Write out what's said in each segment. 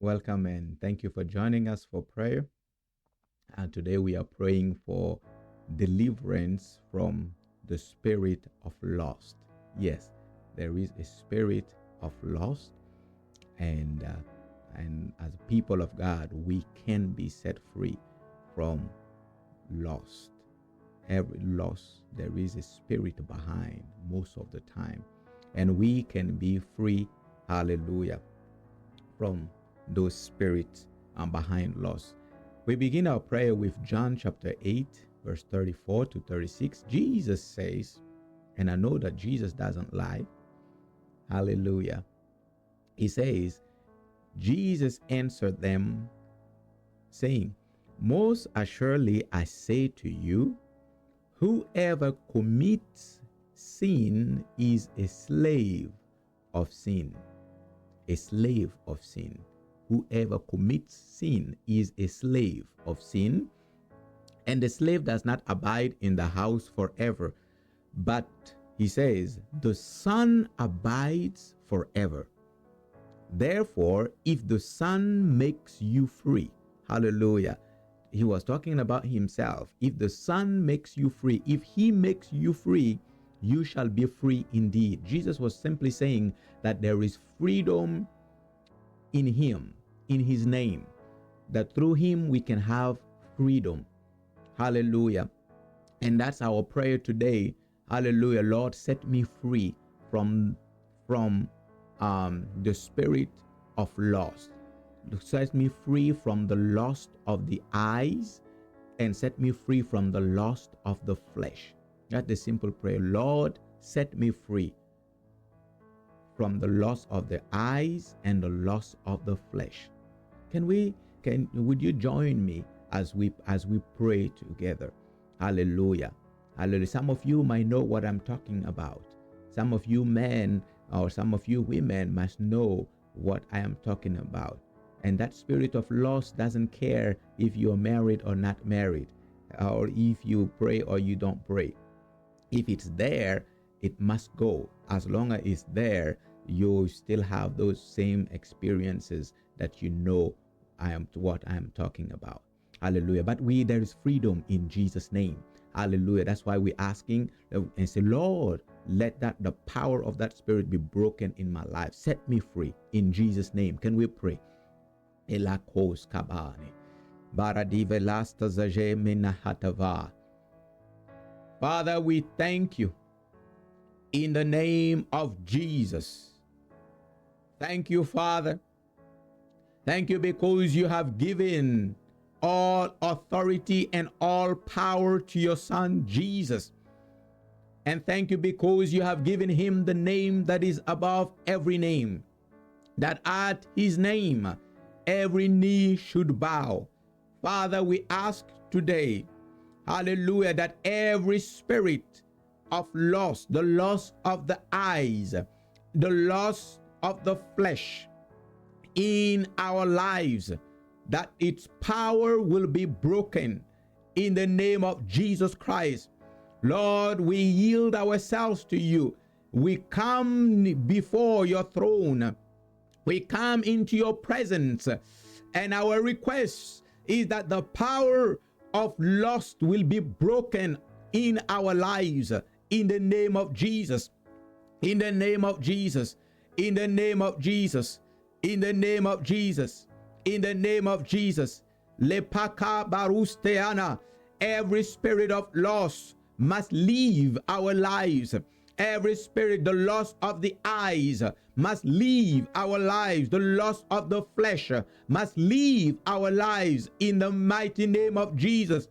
Welcome and thank you for joining us for prayer. And today we are praying for deliverance from the spirit of lust. Yes, there is a spirit of lust, and uh, and as people of God, we can be set free from lust. Every loss, there is a spirit behind most of the time, and we can be free, hallelujah, from those spirits behind loss. We begin our prayer with John chapter 8, verse 34 to 36. Jesus says, and I know that Jesus doesn't lie, hallelujah. He says, Jesus answered them, saying, most assuredly I say to you, whoever commits sin is a slave of sin. A slave of sin. Whoever commits sin is a slave of sin. And the slave does not abide in the house forever, but he says, the Son abides forever. Therefore, if the Son makes you free, hallelujah. He was talking about himself. If the Son makes you free, if he makes you free, you shall be free indeed. Jesus was simply saying that there is freedom in him, in his name, that through him we can have freedom. Hallelujah. And that's our prayer today. Hallelujah. Lord, set me free from the spirit of lust. Set me free from the lust of the eyes, and set me free from the lust of the flesh. That's the simple prayer. Lord, set me free from the lust of the eyes and the lust of the flesh. Would you join me as we pray together? Hallelujah. Hallelujah. Some of you might know what I'm talking about. Some of you men or some of you women must know what I am talking about. And that spirit of lust doesn't care if you're married or not married, or if you pray or you don't pray. If it's there, it must go. As long as it's there, you still have those same experiences that you know what I am talking about. Hallelujah. But there is freedom in Jesus' name. Hallelujah. That's why we're asking and say, Lord, let the power of that spirit be broken in my life. Set me free in Jesus' name. Can we pray? Elakos kabane. Baradive lasta zaje menahatava. Father, we thank you in the name of Jesus. Thank you, Father. Thank you because you have given all authority and all power to your Son, Jesus. And thank you because you have given him the name that is above every name, that at his name every knee should bow. Father, we ask today, hallelujah, that every spirit of lust, the lust of the eyes, the lust of the flesh in our lives, that its power will be broken in the name of Jesus Christ. Lord, we yield ourselves to you. We come before your throne. We come into your presence, and our request is that the power of lust will be broken in our lives in the name of Jesus. In the name of Jesus. In the name of Jesus. In the name of Jesus. In the name of Jesus. Lepaka barusteana. Every spirit of lust must leave our lives. Every spirit, the lust of the eyes must leave our lives. The lust of the flesh must leave our lives in the mighty name of Jesus.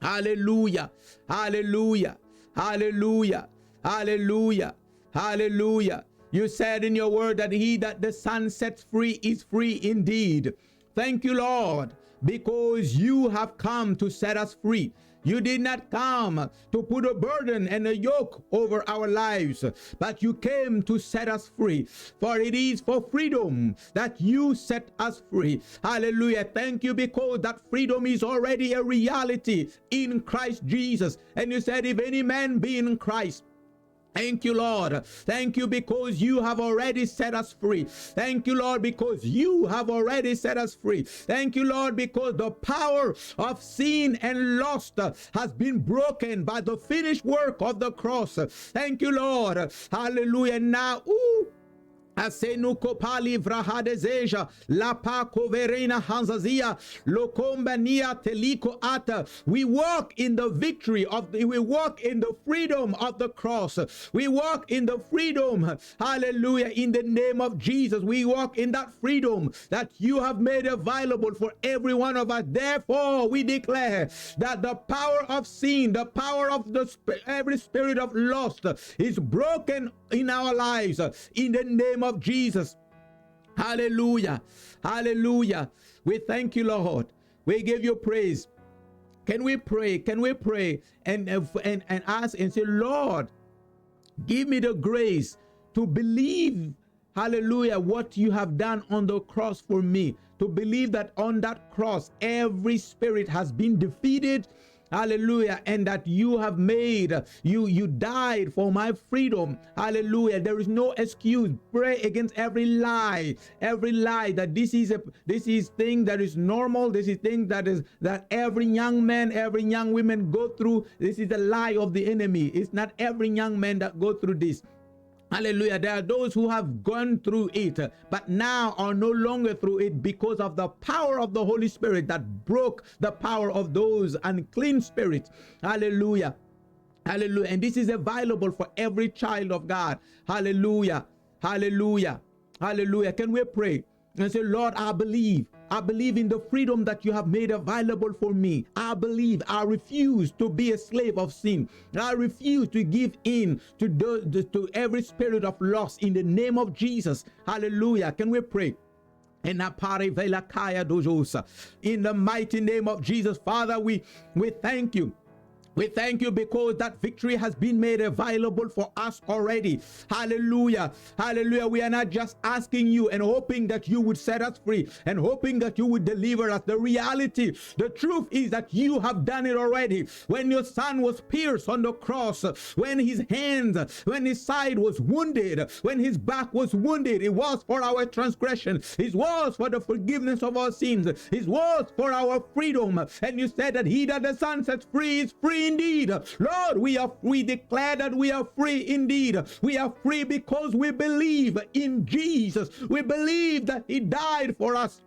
Hallelujah. Hallelujah. Hallelujah. Hallelujah. Hallelujah. You said in your word that he that the Son sets free is free indeed. Thank you, Lord, because you have come to set us free. You did not come to put a burden and a yoke over our lives, but you came to set us free. For it is for freedom that you set us free. Hallelujah. Thank you, because that freedom is already a reality in Christ Jesus. And you said, if any man be in Christ, Thank you, Lord. Thank you because you have already set us free. Thank you, Lord, because you have already set us free. Thank you, Lord, because the power of sin and lust has been broken by the finished work of the cross. Thank you, Lord. Hallelujah. Now, Asenuko pali vrahadezeja la pa coverena hanzazia lokombania teliko ata. We walk in the victory of we walk in the freedom of the cross. We walk in the freedom, hallelujah, in the name of Jesus. We walk in that freedom that you have made available for every one of us. Therefore, we declare that the power of sin, the power of every spirit of lust is broken in our lives in the name of Jesus. Hallelujah. Hallelujah. We thank you, Lord. We give you praise. Can we pray? Can we pray and ask and say, Lord, give me the grace to believe, hallelujah, what you have done on the cross for me, to believe that on that cross every spirit has been defeated. Hallelujah. And that you have made, you died for my freedom. Hallelujah. There is no excuse. Pray against every lie that this is thing that is normal. This is thing that every young man, every young woman go through. This is a lie of the enemy. It's not every young man that go through this. Hallelujah. There are those who have gone through it, but now are no longer through it because of the power of the Holy Spirit that broke the power of those unclean spirits. Hallelujah. Hallelujah. And this is available for every child of God. Hallelujah. Hallelujah. Hallelujah. Can we pray and say, Lord, I believe in the freedom that you have made available for me. I believe. I refuse to be a slave of sin. I refuse to give in to every spirit of loss in the name of Jesus. Hallelujah. Can we pray? In the mighty name of Jesus, Father, we thank you. We thank you because that victory has been made available for us already. Hallelujah. Hallelujah. We are not just asking you and hoping that you would set us free and hoping that you would deliver us. The reality, the truth is that you have done it already. When your son was pierced on the cross, when his side was wounded, when his back was wounded, it was for our transgression. It was for the forgiveness of our sins. It was for our freedom. And you said that he that the Son sets free is free indeed. Lord, we declare that we are free indeed. We are free because we believe in Jesus. We believe that he died for us.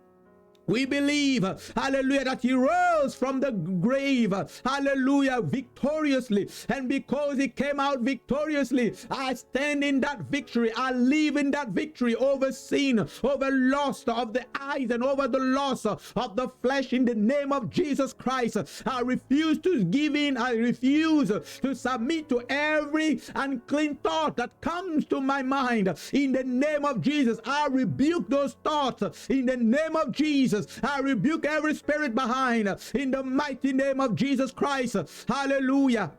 We believe, hallelujah, that he rose from the grave, hallelujah, victoriously. And because he came out victoriously, I stand in that victory. I live in that victory over sin, over loss of the eyes, and over the loss of the flesh in the name of Jesus Christ. I refuse to give in. I refuse to submit to every unclean thought that comes to my mind. In the name of Jesus, I rebuke those thoughts in the name of Jesus. I rebuke every spirit behind in the mighty name of Jesus Christ. Hallelujah.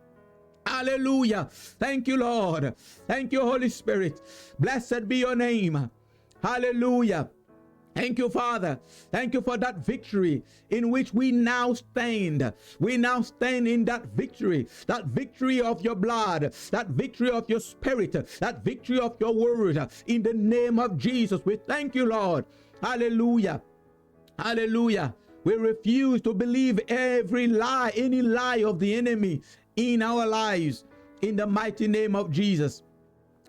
Hallelujah. Thank you, Lord. Thank you, Holy Spirit. Blessed be your name. Hallelujah. Thank you, Father. Thank you for that victory in which we now stand. We now stand in that victory of your blood, that victory of your spirit, that victory of your word. In the name of Jesus, we thank you, Lord. Hallelujah. Hallelujah. We refuse to believe every lie, any lie of the enemy in our lives. In the mighty name of Jesus.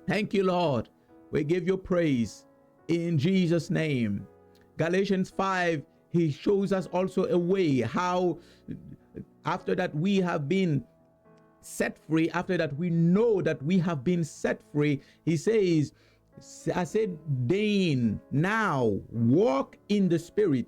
Thank you, Lord. We give you praise in Jesus' name. Galatians 5, he shows us also a way how after that we have been set free, after that we know that we have been set free, he says, I said, then now walk in the spirit,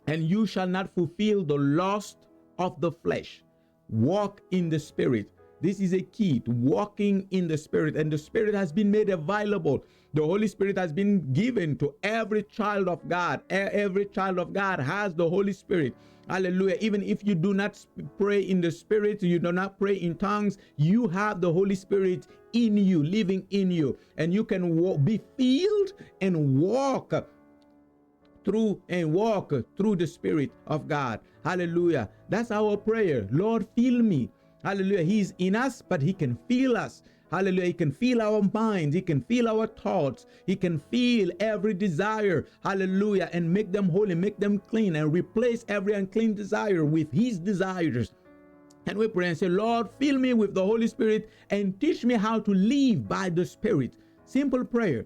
and you shall not fulfill the lust of the flesh. Walk in the spirit. This is a key to walking in the spirit, and the spirit has been made available. The Holy Spirit has been given to every child of God. Every child of God has the Holy Spirit. Hallelujah. Even if you do not pray in the spirit, you do not pray in tongues, you have the Holy Spirit in you, living in you, and you can be filled and walk through the Spirit of God. Hallelujah. That's our prayer. Lord, fill me. Hallelujah. He's in us, but he can fill us. Hallelujah. He can feel our minds. He can feel our thoughts. He can feel every desire. Hallelujah. And make them holy, make them clean, and replace every unclean desire with his desires. And we pray and say, Lord, fill me with the Holy Spirit and teach me how to live by the Spirit. Simple prayer.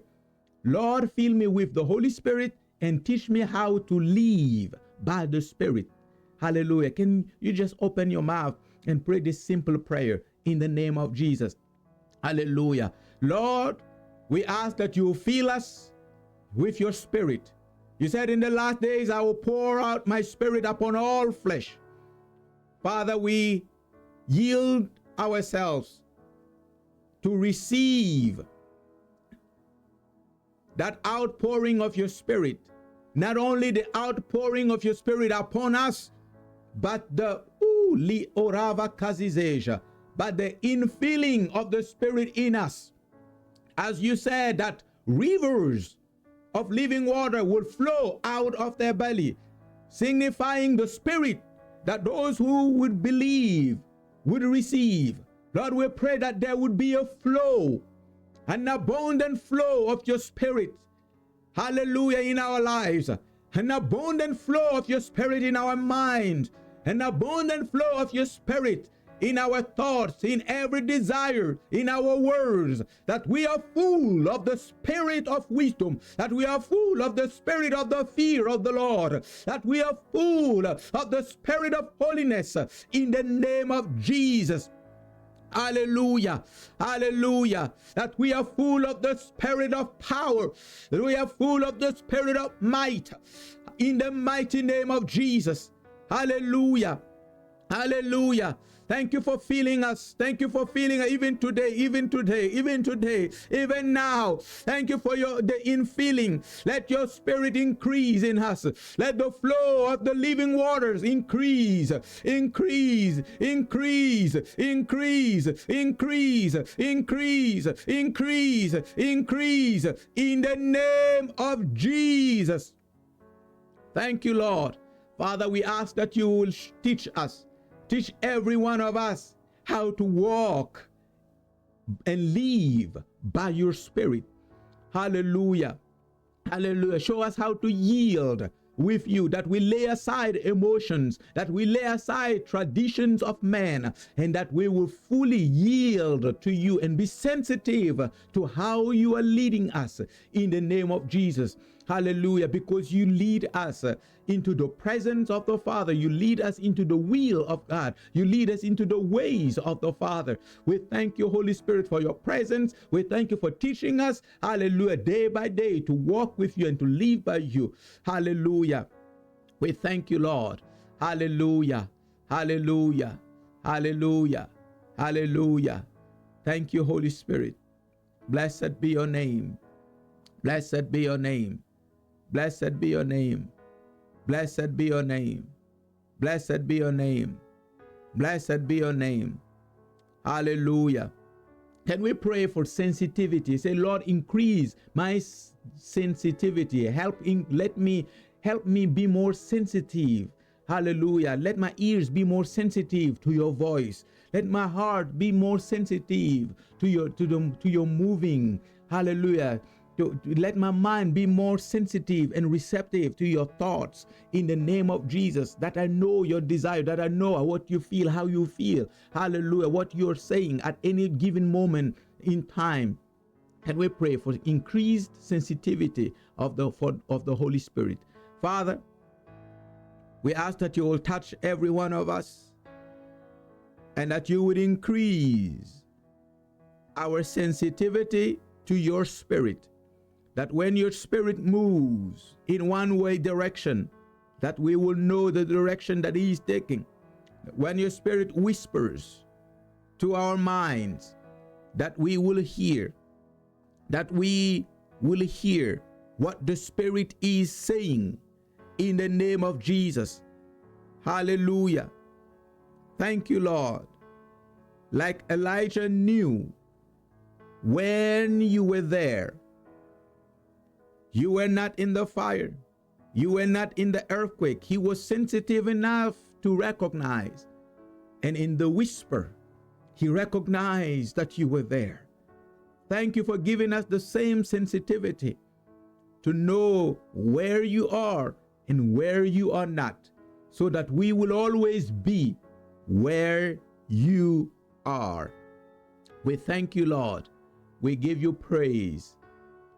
Lord, fill me with the Holy Spirit and teach me how to live by the Spirit. Hallelujah. Can you just open your mouth and pray this simple prayer in the name of Jesus? Hallelujah. Lord, we ask that you fill us with your Spirit. You said in the last days, I will pour out my Spirit upon all flesh. Father, we yield ourselves to receive that outpouring of your Spirit. Not only the outpouring of your Spirit upon us, but the infilling of the Spirit in us. As you said, that rivers of living water will flow out of their belly, signifying the Spirit that those who would believe would receive. Lord, we pray that there would be a flow, an abundant flow of your Spirit. Hallelujah, in our lives. An abundant flow of your Spirit in our mind. An abundant flow of your Spirit in our thoughts, in every desire, in our words, that we are full of the Spirit of wisdom, that we are full of the Spirit of the fear of the Lord, that we are full of the Spirit of holiness in the name of Jesus. Hallelujah. Hallelujah. That we are full of the Spirit of power. That we are full of the Spirit of might. In the mighty name of Jesus. Hallelujah. Hallelujah. Thank you for filling us. Thank you for filling us even today, even today, even today, even now. Thank you for the infilling. Let your Spirit increase in us. Let the flow of the living waters increase, increase, increase, increase, increase, increase, increase, increase in the name of Jesus. Thank you, Lord. Father, we ask that you will teach us. Teach every one of us how to walk and live by your Spirit. Hallelujah. Hallelujah. Show us how to yield with you, that we lay aside emotions, that we lay aside traditions of man, and that we will fully yield to you and be sensitive to how you are leading us in the name of Jesus. Hallelujah. Because you lead us into the presence of the Father. You lead us into the will of God. You lead us into the ways of the Father. We thank you, Holy Spirit, for your presence. We thank you for teaching us, hallelujah, day by day to walk with you and to live by you. Hallelujah. We thank you, Lord. Hallelujah. Hallelujah. Hallelujah. Hallelujah. Thank you, Holy Spirit. Blessed be your name. Blessed be your name. Blessed be your name. Blessed be your name. Blessed be your name. Blessed be your name. Hallelujah. Can we pray for sensitivity? Say, Lord, increase my sensitivity. Help me be more sensitive. Hallelujah. Let my ears be more sensitive to your voice. Let my heart be more sensitive to your moving. Hallelujah. To let my mind be more sensitive and receptive to your thoughts in the name of Jesus, that I know your desire, that I know what you feel, how you feel. Hallelujah. What you're saying at any given moment in time. And we pray for increased sensitivity of the Holy Spirit. Father, we ask that you will touch every one of us and that you would increase our sensitivity to your Spirit. That when your Spirit moves in one way direction, that we will know the direction that he is taking. When your Spirit whispers to our minds, that we will hear. That we will hear what the Spirit is saying in the name of Jesus. Hallelujah. Thank you, Lord. Like Elijah knew when you were there. You were not in the fire. You were not in the earthquake. He was sensitive enough to recognize. And in the whisper, he recognized that you were there. Thank you for giving us the same sensitivity to know where you are and where you are not, so that we will always be where you are. We thank you, Lord. We give you praise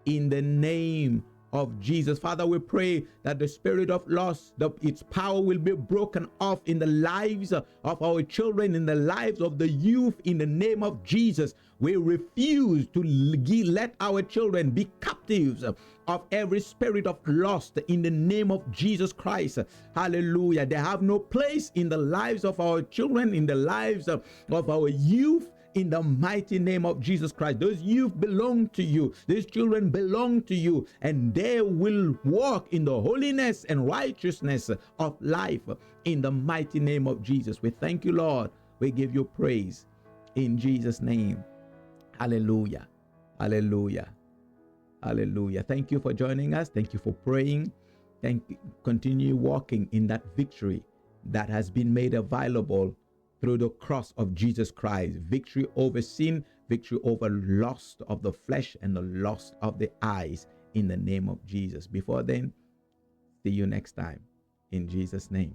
in the name of Jesus. Father, we pray that the spirit of loss, its power will be broken off in the lives of our children, in the lives of the youth, in the name of Jesus. We refuse to let our children be captives of every spirit of lust in the name of Jesus Christ. Hallelujah. They have no place in the lives of our children, in the lives of our youth, in the mighty name of Jesus Christ. Those youth belong to you. These children belong to you, and they will walk in the holiness and righteousness of life in the mighty name of Jesus. We thank you, Lord. We give you praise in Jesus' name. Hallelujah. Hallelujah. Hallelujah. Thank you for joining us. Thank you for praying. Continue walking in that victory that has been made available through the cross of Jesus Christ. Victory over sin, victory over lust of the flesh and the lust of the eyes in the name of Jesus. Before then, see you next time in Jesus' name.